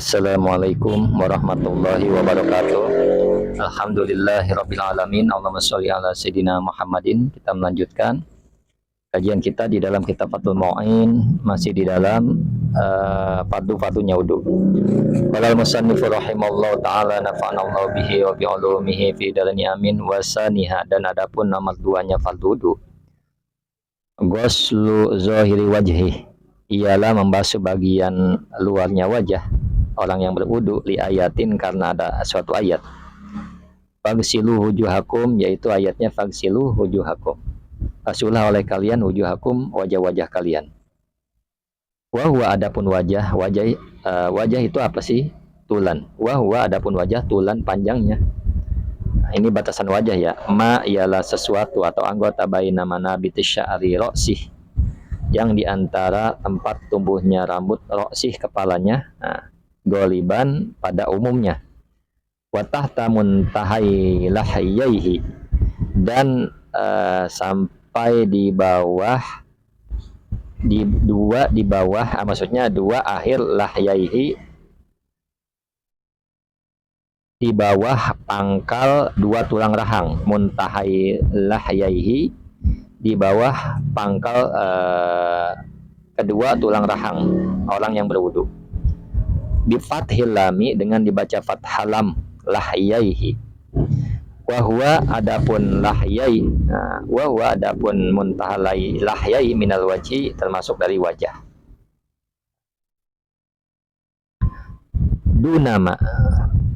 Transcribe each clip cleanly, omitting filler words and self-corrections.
Assalamualaikum warahmatullahi wabarakatuh. Alhamdulillahirabbil alamin. Allahumma sholli ala sayidina Muhammadin. Kita melanjutkan kajian kita di dalam kitab Fathul Mu'in, masih di dalam fardu-fardunya wudu. Qala al-musannifu rahimallahu taala nafa'anallahu bihi wa bi ulumihi fi darani amin wa saniha. Dan adapun nomor 2-nya fardu wudu, ghuslu zahiri wajhi, ialah membasuh bagian luarnya wajah orang yang berwudu, li ayatin, karena ada suatu ayat, fagsilu wujuhakum, yaitu ayatnya fagsilu wujuhakum, basuhlah oleh kalian wujuhakum, wajah-wajah kalian. Wahwa, adapun wajah, wajah itu apa sih? Tulan. Wahwa, adapun wajah, tulan panjangnya. Nah, ini batasan wajah ya. Ma ialah sesuatu atau anggota baina manabiti sya'ri ro'sih, yang diantara tempat tumbuhnya rambut ro'sih, kepalanya, goliban pada umumnya, wa tahta muntahai lahiyaihi, dan sampai di bawah maksudnya dua akhir lahyaihi, di bawah pangkal dua tulang rahang. Muntahai lahyaihi, di bawah pangkal kedua tulang rahang orang yang berwudu. Bi fathil lami, dengan dibaca fathah lam, lahyaihi. Wa huwa, adapun lahyai, wa huwa, adapun muntahalai lahyai minal wajhi, termasuk dari wajah.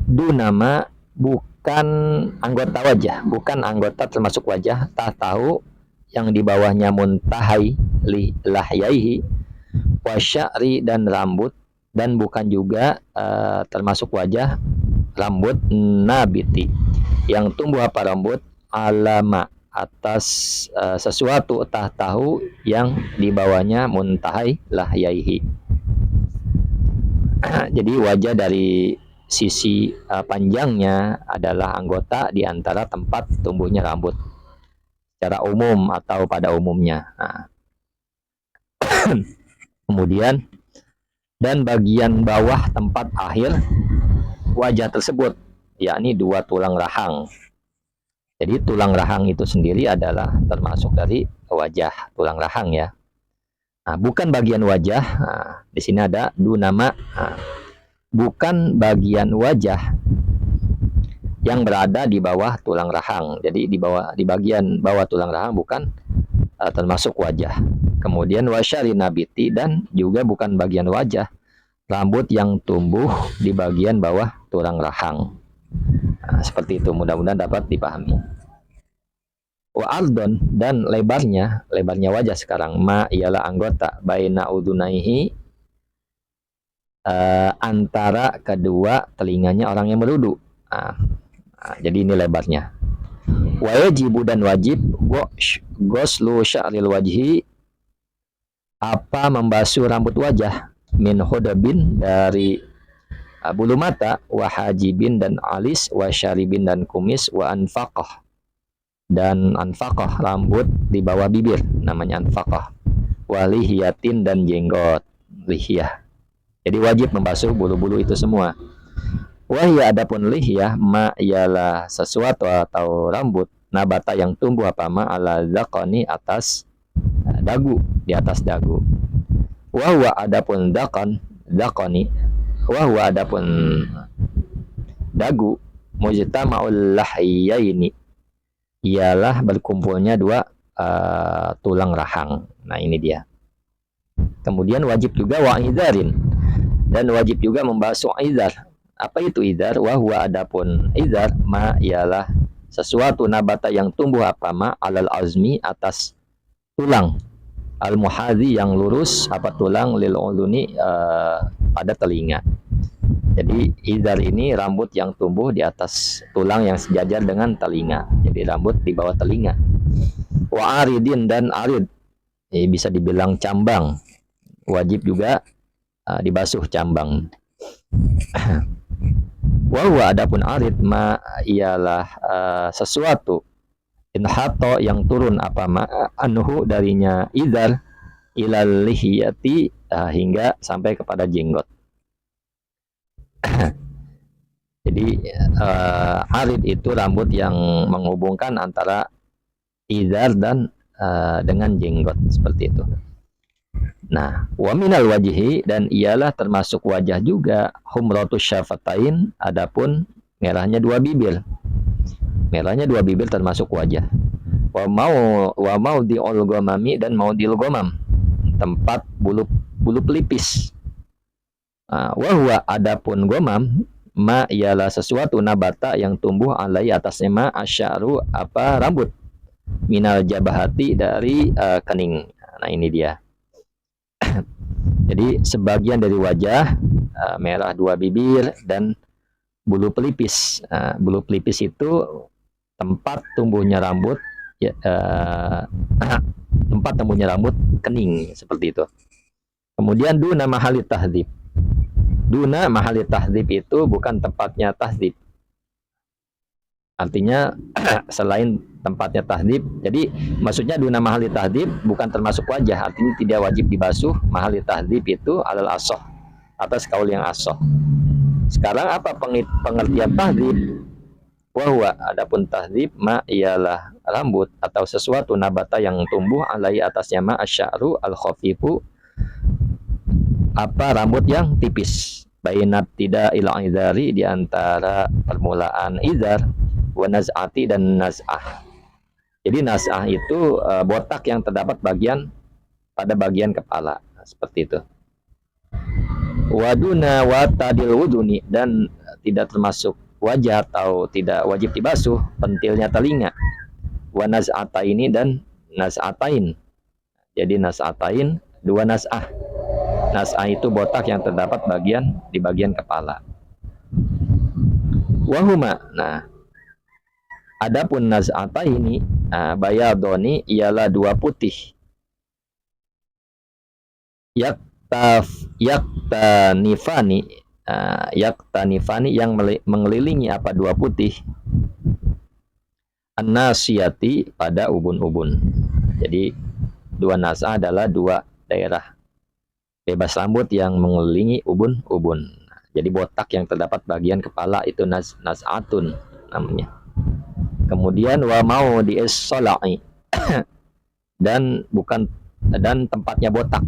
Dunama bukan anggota wajah, bukan anggota termasuk wajah, tahu yang di bawahnya muntahai lahyaihi, wa sya'ri, dan rambut, dan bukan juga termasuk wajah rambut nabiti, yang tumbuh apa rambut, alama, atas sesuatu, tahu yang di bawahnya muntahai lahyaihi. Jadi wajah dari sisi panjangnya adalah anggota di antara tempat tumbuhnya rambut secara umum atau pada umumnya. Kemudian, dan bagian bawah tempat akhir wajah tersebut, yakni dua tulang rahang. Jadi tulang rahang itu sendiri adalah termasuk dari wajah, tulang rahang ya. Bukan bagian wajah. Di sini ada dunama, bukan bagian wajah yang berada di bawah tulang rahang. Jadi di bagian bawah tulang rahang bukan termasuk wajah. Kemudian wasyari nabiti, dan juga bukan bagian wajah rambut yang tumbuh di bagian bawah tulang rahang. Seperti itu, mudah-mudahan dapat dipahami. Wa ardon, dan lebarnya wajah sekarang, ma ialah anggota baina udunaihi, antara kedua telinganya orang yang berwudu. Jadi ini lebarnya. Wa yajibu, dan wajib, ghuslu sya'ril wajhi, apa membasuh rambut wajah, min hudabin, dari bulu mata, wa hajibin, dan alis, wa syaribin, dan kumis, wa anfaqah, dan anfaqah rambut di bawah bibir, namanya anfaqah, wa lihiyatin, dan jenggot, lihiyah. Jadi wajib membasuh bulu-bulu itu semua. Wahya, adapun lihiyah, ma ialah sesuatu atau rambut, nabata yang tumbuh apa, ma ala zakoni, atas dagu, di atas dagu. Wahwa, adapun zakoni, wahwa, adapun dagu, mujtama'ul lahyaini, ialah berkumpulnya dua tulang rahang. Nah ini dia. Kemudian wajib juga wa idharin, dan wajib juga membasuh idhar. Apa itu idhar? Wahwa, adapun idhar, ma ialah sesuatu nabata yang tumbuh apa, ma alal azmi, atas tulang, al muhadhi, yang lurus, apa tulang, lil uluni, pada telinga. Jadi idhar ini rambut yang tumbuh di atas tulang yang sejajar dengan telinga. Jadi rambut di bawah telinga. Wa aridin, dan arid, bisa dibilang cambang, wajib juga dibasuh cambang. Wahwa, adapun arid, ma ialah sesuatu inhato, yang turun apa, ma anhu, darinya idhar, ilal lihiyati, hingga sampai kepada jenggot. Jadi arid itu rambut yang menghubungkan antara izar dan dengan jenggot seperti itu. Nah, wa minal wajhi, dan ialah termasuk wajah juga humratus syafatain, adapun merahnya dua bibir. Merahnya dua bibir termasuk wajah. Wa mau di olgomami, dan mau di gomam, tempat bulu bulu pelipis. Wahwa adapun gomam, ma ialah sesuatu nabata yang tumbuh alai atasnya ma asyaru apa rambut, minal jabahati dari kening. Nah ini dia. Jadi sebagian dari wajah merah dua bibir dan bulu pelipis. Bulu pelipis itu tempat tumbuhnya rambut, ya, tempat tumbuhnya rambut kening seperti itu. Kemudian duna mahali tahdib. Duna mahali tahdib itu bukan tempatnya tahdib. Artinya selain tempatnya tahdib. Jadi maksudnya duna mahali tahdib bukan termasuk wajah. Artinya tidak wajib dibasuh. Mahali tahdib itu alal asoh, atas kaul yang asoh. Sekarang apa pengertian tahdib? Wahwa adapun tahdib ma ialah rambut atau sesuatu nabata yang tumbuh alai atasnya ma asy'aru al khafifu apa rambut yang tipis, bainat tidak ila idari, di antara permulaan idar wa naz'ati dan naz'ah. Jadi naz'ah itu botak yang terdapat pada bagian kepala, seperti itu. Waduna wa tadil wuduni, dan tidak termasuk wajah atau tidak wajib dibasuh pentilnya telinga. Wa naz'ataini dan naz'atain. Jadi naz'atain dua naz'ah. Naz'ah itu botak yang terdapat di bagian kepala. Wahuma, nah adapun naz'ataini bayadoni ialah dua putih. Yaktanifani yang mengelilingi apa dua putih, an-nasiyati pada ubun-ubun. Jadi dua naz'ah adalah dua daerah bebas rambut yang mengelilingi ubun-ubun. Jadi botak yang terdapat bagian kepala itu naz'atun namanya. Kemudian wa mau diis-sola'i dan tempatnya botak,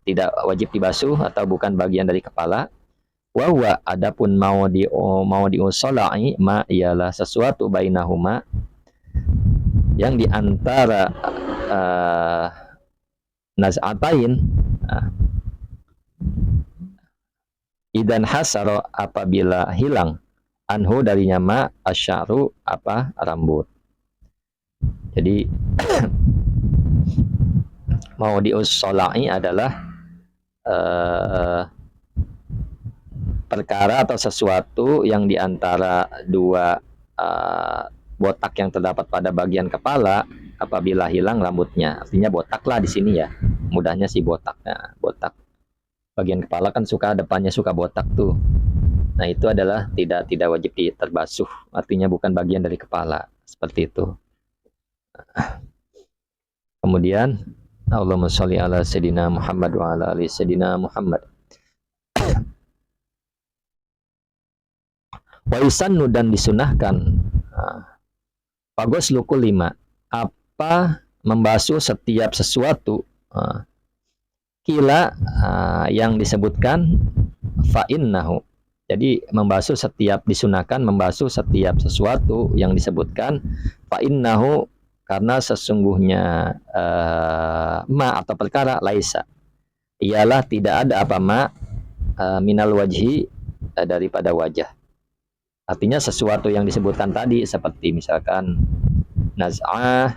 tidak wajib dibasuh atau bukan bagian dari kepala. Wa adapun mau diusola'i ma ialah sesuatu bainahuma yang diantara naz'atain. Idan hasaro apabila hilang anhu darinya ma asyaru apa rambut. Jadi mau diusola'i adalah perkara atau sesuatu yang diantara dua botak yang terdapat pada bagian kepala apabila hilang rambutnya. Artinya botaklah di sini ya. Mudahnya sih botak. Nah, botak bagian kepala kan depannya suka botak tuh. Nah, itu adalah tidak wajib terbasuh. Artinya bukan bagian dari kepala. Seperti itu. Kemudian Allahumma sholli ala sayyidina Muhammad wa ala ali sayyidina Muhammad. Wa yusannu, dan disunahkan pagos luku 5 apa membasuh setiap sesuatu kila yang disebutkan fa'innahu. Jadi disunahkan membasuh setiap sesuatu yang disebutkan fa'innahu, karena sesungguhnya ma atau perkara laisa ialah tidak ada apa ma minal wajhi daripada wajah. Artinya sesuatu yang disebutkan tadi seperti misalkan naz'ah,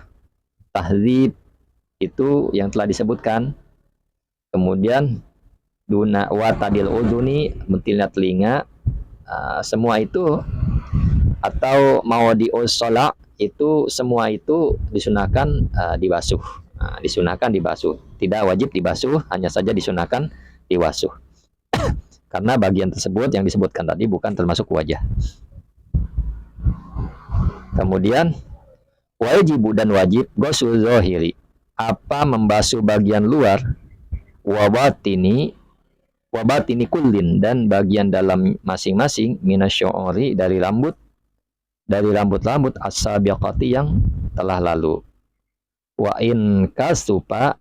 tahdhib, itu yang telah disebutkan. Kemudian duna wa tadil uduni, mentilnya telinga, semua itu, atau mau diusola, itu semua itu disunahkan dibasuh. Disunahkan dibasuh, tidak wajib dibasuh, hanya saja disunahkan dibasuh. Karena bagian tersebut yang disebutkan tadi bukan termasuk wajah. Kemudian wajibu, dan wajib ghusl zahiri apa membasuh bagian luar, wa batini wa batini kullin, dan bagian dalam masing-masing minasyu'uri, dari rambut-rambut as-sabiqati yang telah lalu. Wa in kasupa,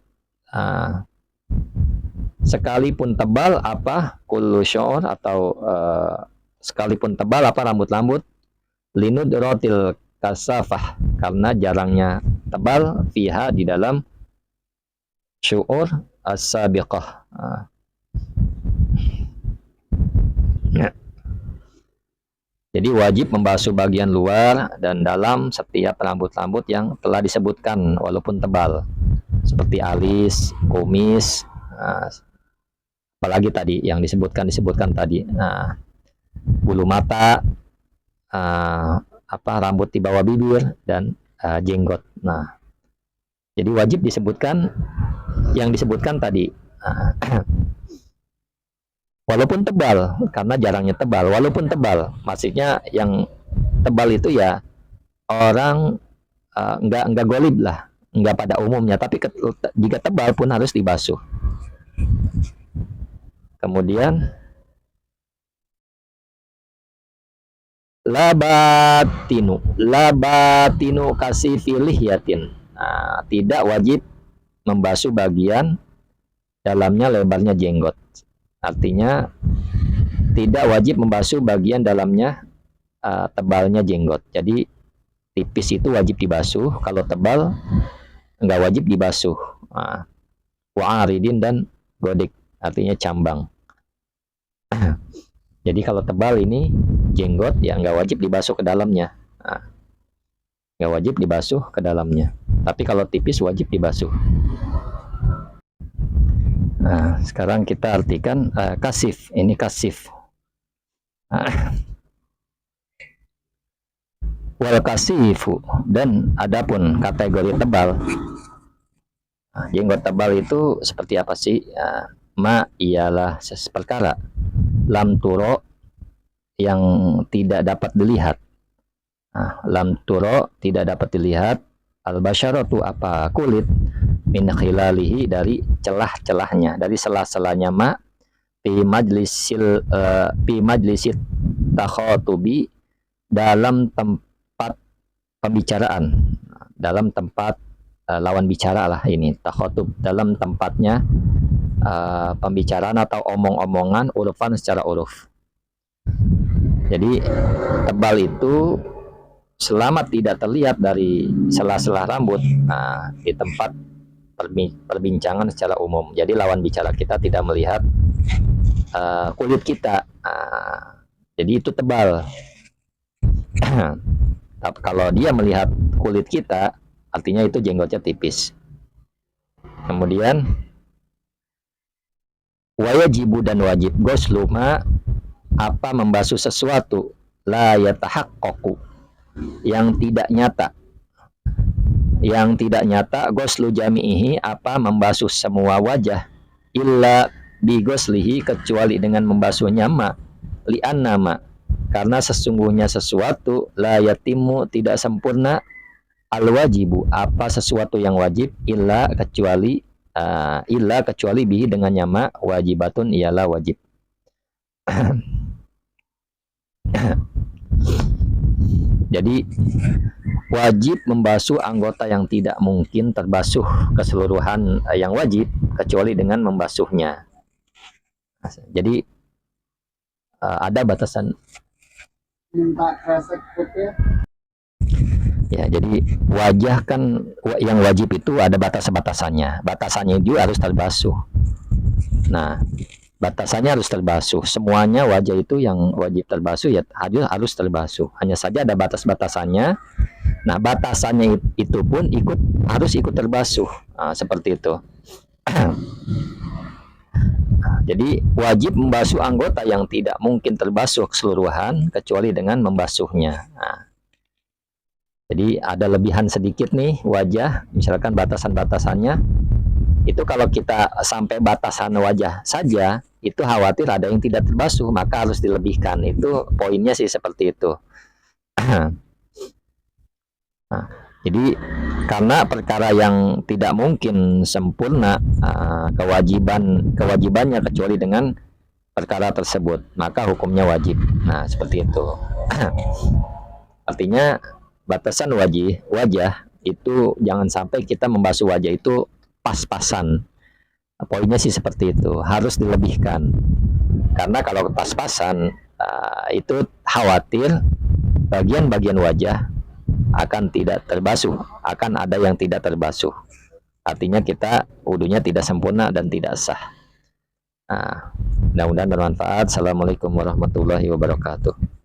sekalipun tebal apa kullu syu'ur, atau sekalipun tebal apa rambut-rambut, linudratil kasafah, karena jarangnya tebal, fiha di dalam syu'ur as-sabiqah. Ya. Jadi wajib membasuh bagian luar dan dalam setiap rambut-rambut yang telah disebutkan walaupun tebal, seperti alis, kumis, apalagi tadi yang disebutkan tadi, bulu mata, rambut di bawah bibir, dan jenggot. Nah, jadi wajib disebutkan yang disebutkan tadi. Walaupun tebal, karena jarangnya tebal. Walaupun tebal, maksudnya yang tebal itu ya orang enggak golib lah, enggak pada umumnya. Tapi jika tebal pun harus dibasuh. Kemudian labatinu kasih filih yatin. Nah, tidak wajib membasuh bagian dalamnya lebarnya jenggot. Artinya tidak wajib membasuh bagian dalamnya tebalnya jenggot. Jadi tipis itu wajib dibasuh, kalau tebal enggak wajib dibasuh. Wa'aridin, dan godek, artinya cambang. Jadi kalau tebal ini jenggot ya enggak wajib dibasuh ke dalamnya. Enggak wajib dibasuh ke dalamnya. Tapi kalau tipis wajib dibasuh. Nah, sekarang kita artikan kasif. Ini kasif. Wal kasifu, dan adapun kategori tebal. Jenggot tebal itu seperti apa sih? Ma ialah seperkara lam turo, yang tidak dapat dilihat. Lam turo, tidak dapat dilihat. Al basyaratu, apa kulit, min khilalihi, dari celah-celahnya, dari sela-selanya, ma fi majlisit takhatubi, dalam tempat pembicaraan, dalam tempat lawan bicara lah ini, takhatub, dalam tempatnya pembicaraan atau omong-omongan, urfan, secara uruf. Jadi tebal itu selama tidak terlihat dari sela-sela rambut, di tempat perbincangan secara umum. Jadi lawan bicara kita tidak melihat kulit kita, jadi itu tebal. Kalau dia melihat kulit kita, artinya itu jenggotnya tipis. Kemudian wajibu, dan wajib, gosluma, apa membasuh sesuatu, la yatahaqqaqu, yang tidak nyata, goslu jami'ihi, apa membasuh semua wajah, illa bigoslihi, kecuali dengan membasuhnya, ma li'anna, ma karena sesungguhnya sesuatu, la yatimu, tidak sempurna, al wajibu, apa sesuatu yang wajib, illa kecuali bihi, dengannya ma, wajibatun, ialah wajib. Jadi wajib membasuh anggota yang tidak mungkin terbasuh keseluruhan yang wajib, kecuali dengan membasuhnya. Jadi ada batasan. Ya, jadi wajah kan yang wajib itu ada batas-batasannya. Batasannya juga harus terbasuh. Nah, batasannya harus terbasuh. Semuanya wajah itu yang wajib terbasuh ya harus terbasuh. Hanya saja ada batas-batasannya. Nah, batasannya itu pun harus ikut terbasuh. Seperti itu. Jadi wajib membasuh anggota yang tidak mungkin terbasuh keseluruhan kecuali dengan membasuhnya. Jadi ada lebihan sedikit nih wajah, misalkan batasan-batasannya. Itu kalau kita sampai batasan wajah saja, itu khawatir ada yang tidak terbasuh, maka harus dilebihkan. Itu poinnya sih seperti itu. Nah, jadi karena perkara yang tidak mungkin sempurna kewajibannya kecuali dengan perkara tersebut, maka hukumnya wajib. Nah, seperti itu. Artinya batasan wajah itu jangan sampai kita membasuh wajah itu pas-pasan. Poinnya sih seperti itu, harus dilebihkan. Karena kalau pas-pasan itu khawatir bagian-bagian wajah akan tidak terbasuh, akan ada yang tidak terbasuh. Artinya kita wudunya tidak sempurna dan tidak sah. Nah, mudah-mudahan bermanfaat. Assalamualaikum warahmatullahi wabarakatuh.